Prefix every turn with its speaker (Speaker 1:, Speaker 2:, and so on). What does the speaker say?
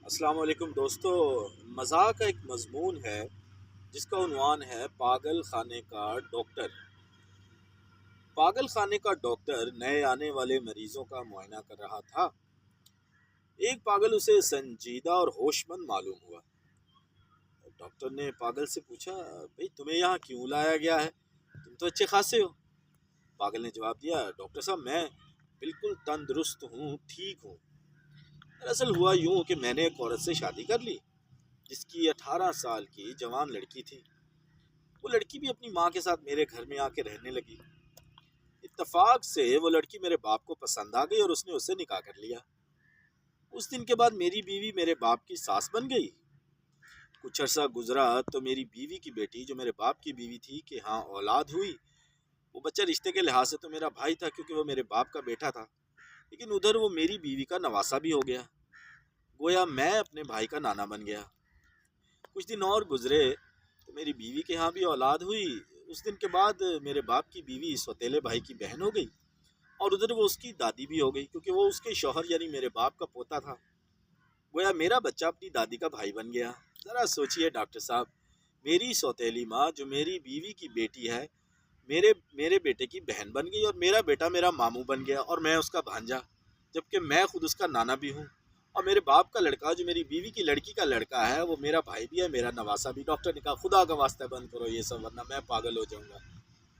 Speaker 1: السلام علیکم دوستو، مزاح کا ایک مضمون ہے جس کا عنوان ہے پاگل خانے کا ڈاکٹر۔ پاگل خانے کا ڈاکٹر نئے آنے والے مریضوں کا معائنہ کر رہا تھا۔ ایک پاگل اسے سنجیدہ اور ہوش مند معلوم ہوا۔ ڈاکٹر نے پاگل سے پوچھا، بھئی تمہیں یہاں کیوں لایا گیا ہے؟ تم تو اچھے خاصے ہو۔ پاگل نے جواب دیا، ڈاکٹر صاحب میں بالکل تندرست ہوں، ٹھیک ہوں۔ دراصل ہوا یوں کہ میں نے ایک عورت سے شادی کر لی جس کی 18 سال کی جوان لڑکی تھی۔ وہ لڑکی بھی اپنی ماں کے ساتھ میرے گھر میں آ کے رہنے لگی۔ اتفاق سے وہ لڑکی میرے باپ کو پسند آ گئی اور اس نے اس سے نکاح کر لیا۔ اس دن کے بعد میری بیوی میرے باپ کی ساس بن گئی۔ کچھ عرصہ گزرا تو میری بیوی کی بیٹی جو میرے باپ کی بیوی تھی کہ ہاں اولاد ہوئی۔ وہ بچہ رشتے کے لحاظ سے تو میرا بھائی تھا کیونکہ وہ میرے باپ کا بیٹا تھا، لیکن ادھر وہ میری بیوی کا نواسا بھی ہو گیا۔ گویا میں اپنے بھائی کا نانا بن گیا۔ کچھ دن اور گزرے تو میری بیوی کے ہاں بھی اولاد ہوئی۔ اس دن کے بعد میرے باپ کی بیوی سوتیلے بھائی کی بہن ہو گئی اور ادھر وہ اس کی دادی بھی ہو گئی کیونکہ وہ اس کے شوہر یعنی میرے باپ کا پوتا تھا۔ گویا میرا بچہ اپنی دادی کا بھائی بن گیا۔ ذرا سوچئے ڈاکٹر صاحب، میری سوتیلی ماں جو میری بیوی کی بیٹی ہے میرے بیٹے کی بہن بن گئی اور میرا بیٹا میرا ماموں بن گیا اور میں اس کا بھانجا، جبکہ میں خود اس کا نانا بھی ہوں۔ اور میرے باپ کا لڑکا جو میری بیوی کی لڑکی کا لڑکا ہے وہ میرا بھائی بھی ہے، میرا نواسا بھی۔ ڈاکٹر نے کہا، خدا کا واسطہ بند کرو یہ سب ورنہ میں پاگل ہو جاؤں گا۔